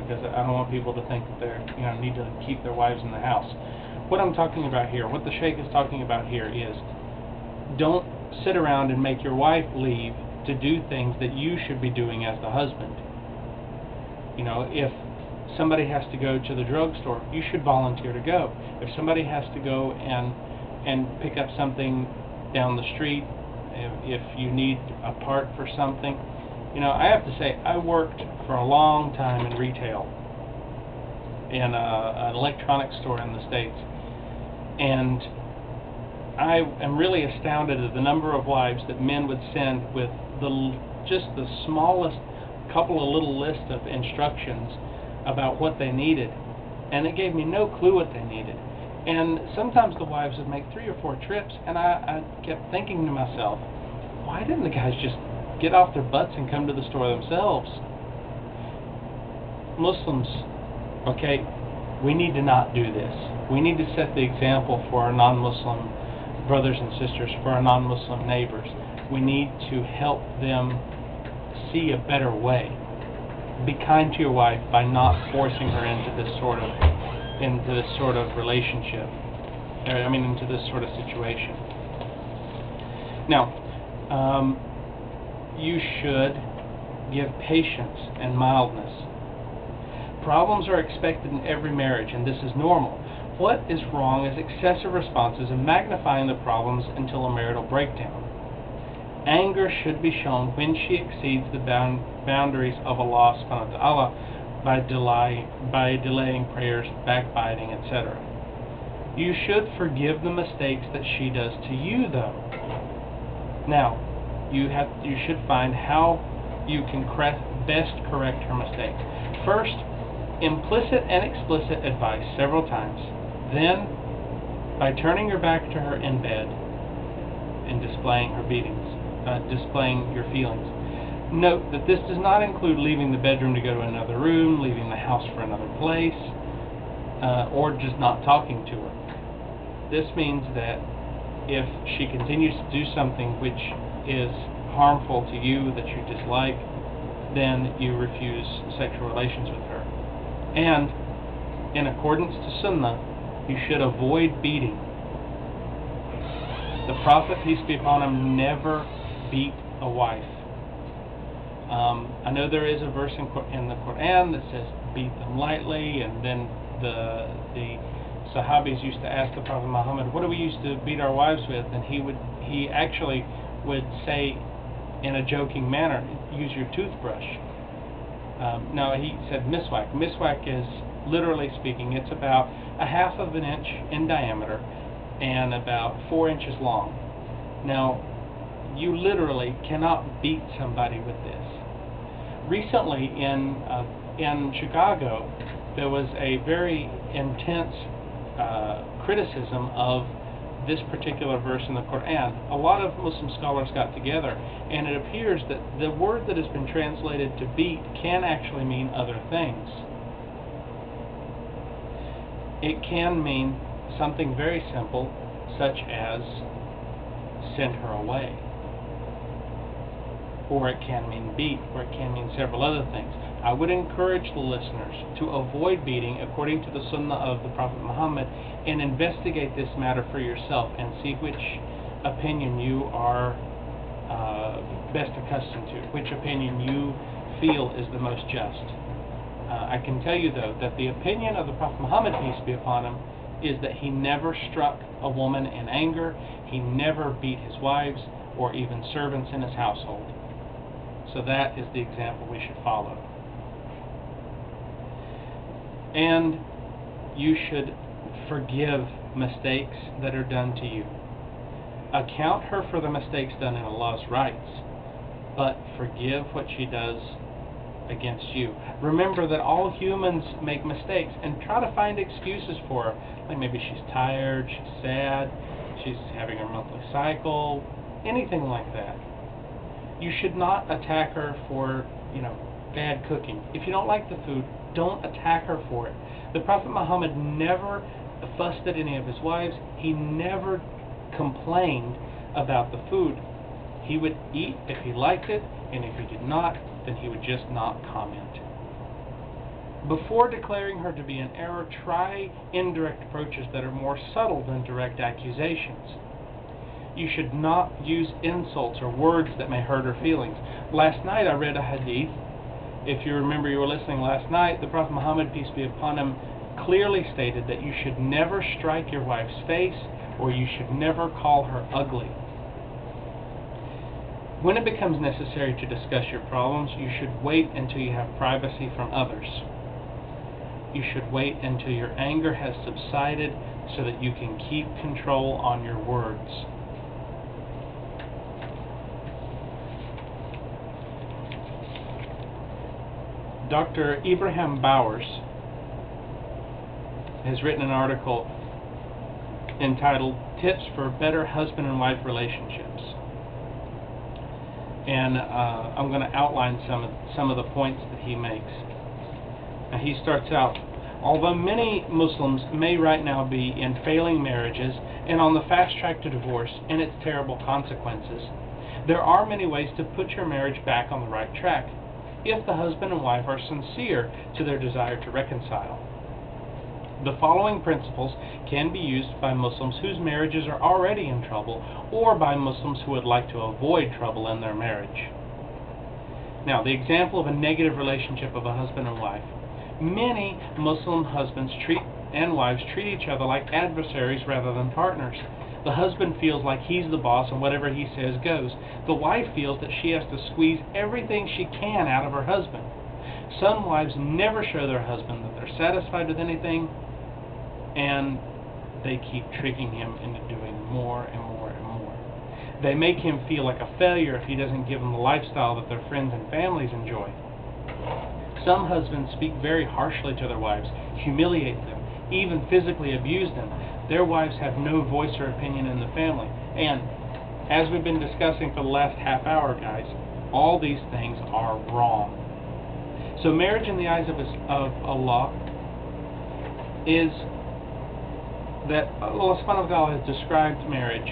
because I don't want people to think that they're, need to keep their wives in the house. What I'm talking about here, what the Sheikh is talking about here is, don't sit around and make your wife leave to do things that you should be doing as the husband. If somebody has to go to the drugstore, you should volunteer to go. If somebody has to go and pick up something down the street, if you need a part for something, I have to say, I worked for a long time in retail in an electronics store in the States, and I am really astounded at the number of wives that men would send with just the smallest couple of little lists of instructions about what they needed, and it gave me no clue what they needed. And sometimes the wives would make 3 or 4 trips, and I kept thinking to myself, why didn't the guys just get off their butts and come to the store themselves? Muslims, okay, we need to not do this. We need to set the example for our non-Muslim brothers and sisters, for our non-Muslim neighbors. We need to help them see a better way. Be kind to your wife by not forcing her into this sort of relationship, into this sort of situation. Now, you should give patience and mildness. Problems are expected in every marriage, and this is normal. What is wrong is excessive responses and magnifying the problems until a marital breakdown. Anger should be shown when she exceeds the boundaries of Allah subhanahu wa ta'ala by delaying prayers, backbiting, etc. You should forgive the mistakes that she does to you, though. Now, you should find how you can best correct her mistakes. First, implicit and explicit advice several times. Then, by turning your back to her in bed and displaying your feelings. Note that this does not include leaving the bedroom to go to another room, leaving the house for another place, or just not talking to her. This means that if she continues to do something which is harmful to you, that you dislike, then you refuse sexual relations with her. And, in accordance to Sunnah, you should avoid beating. The Prophet, peace be upon him, never beat a wife. I know there is a verse in the Qur'an that says beat them lightly, and then the Sahabis used to ask the Prophet Muhammad, what do we used to beat our wives with? And he actually would say in a joking manner, use your toothbrush. No, he said miswak. Miswak is, literally speaking, it's about 1/2 of an inch in diameter and about 4 inches long. Now, you literally cannot beat somebody with this. Recently in Chicago, there was a very intense criticism of this particular verse in the Qur'an. A lot of Muslim scholars got together, and it appears that the word that has been translated to beat can actually mean other things. It can mean something very simple, such as send her away. Or it can mean beat, or it can mean several other things. I would encourage the listeners to avoid beating according to the Sunnah of the Prophet Muhammad, and investigate this matter for yourself and see which opinion you are best accustomed to, which opinion you feel is the most just. I can tell you, though, that the opinion of the Prophet Muhammad, peace be upon him, is that he never struck a woman in anger, he never beat his wives or even servants in his household. So that is the example we should follow. And you should forgive mistakes that are done to you. Account her for the mistakes done in Allah's rights, but forgive what she does against you. Remember that all humans make mistakes, and try to find excuses for her. Like maybe she's tired, she's sad, she's having her monthly cycle, anything like that. You should not attack her for, bad cooking. If you don't like the food, don't attack her for it. The Prophet Muhammad never fussed at any of his wives. He never complained about the food. He would eat if he liked it, and if he did not, then he would just not comment. Before declaring her to be in error, try indirect approaches that are more subtle than direct accusations. You should not use insults or words that may hurt her feelings. Last night I read a hadith. If you remember, you were listening last night, the Prophet Muhammad, peace be upon him, clearly stated that you should never strike your wife's face, or you should never call her ugly. When it becomes necessary to discuss your problems, you should wait until you have privacy from others. You should wait until your anger has subsided so that you can keep control on your words. Dr. Ibrahim Bowers has written an article entitled Tips for Better Husband and Wife Relationships. And I'm going to outline some of the points that he makes. Now, he starts out, although many Muslims may right now be in failing marriages and on the fast track to divorce and its terrible consequences, there are many ways to put your marriage back on the right track if the husband and wife are sincere to their desire to reconcile. The following principles can be used by Muslims whose marriages are already in trouble, or by Muslims who would like to avoid trouble in their marriage. Now, the example of a negative relationship of a husband and wife. Many Muslim husbands and wives treat each other like adversaries rather than partners. The husband feels like he's the boss and whatever he says goes. The wife feels that she has to squeeze everything she can out of her husband. Some wives never show their husband that they're satisfied with anything, and they keep tricking him into doing more and more and more. They make him feel like a failure if he doesn't give them the lifestyle that their friends and families enjoy. Some husbands speak very harshly to their wives, humiliate them, even physically abuse them. Their wives have no voice or opinion in the family. And as we've been discussing for the last half hour, guys, all these things are wrong. So marriage in the eyes of Allah is that Allah subhanahu wa ta'ala has described marriage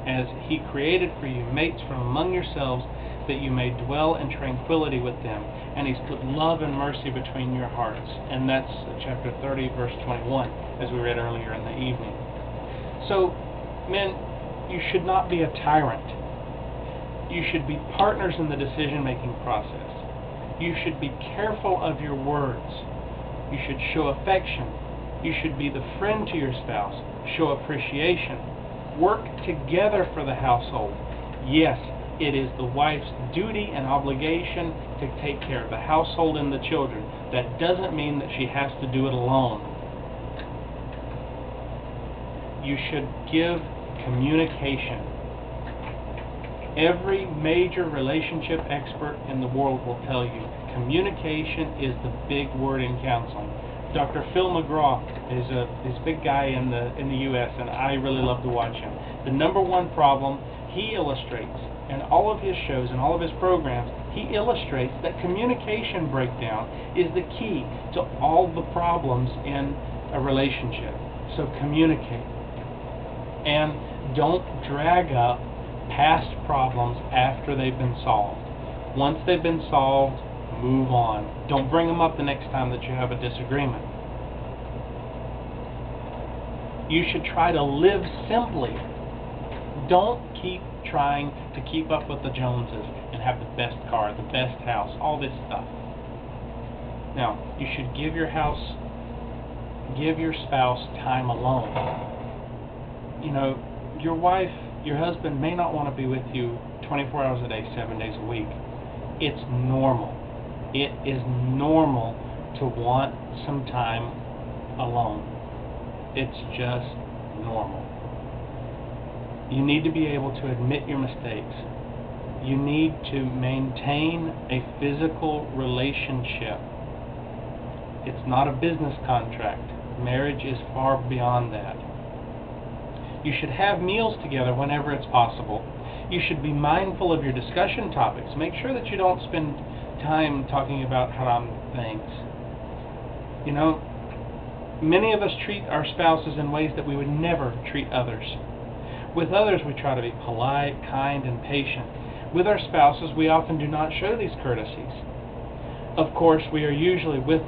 as He created for you mates from among yourselves, that you may dwell in tranquility with them, and He's put love and mercy between your hearts. And that's chapter 30, verse 21, as we read earlier in the evening. So, men, you should not be a tyrant. You should be partners in the decision-making process. You should be careful of your words. You should show affection. You should be the friend to your spouse. Show appreciation. Work together for the household. Yes, it is the wife's duty and obligation to take care of the household and the children. That doesn't mean that she has to do it alone. You should give communication. Every major relationship expert in the world will tell you communication is the big word in counseling. Dr. Phil McGraw is a big guy in the U.S., and I really love to watch him. The number one problem he illustrates in all of his shows and all of his programs, he illustrates that communication breakdown is the key to all the problems in a relationship. So communicate. And don't drag up past problems after they've been solved. Once they've been solved, move on. Don't bring them up the next time that you have a disagreement. You should try to live simply. Don't keep trying to keep up with the Joneses and have the best car, the best house, all this stuff. Now, you should give your spouse time alone. You know, your wife, your husband may not want to be with you 24 hours a day, 7 days a week. It's normal. It is normal to want some time alone. It's just normal. You need to be able to admit your mistakes. You need to maintain a physical relationship. It's not a business contract. Marriage is far beyond that. You should have meals together whenever it's possible. You should be mindful of your discussion topics. Make sure that you don't spend time talking about haram things. You know, many of us treat our spouses in ways that we would never treat others. With others, we try to be polite, kind, and patient. With our spouses, we often do not show these courtesies. Of course, we are usually with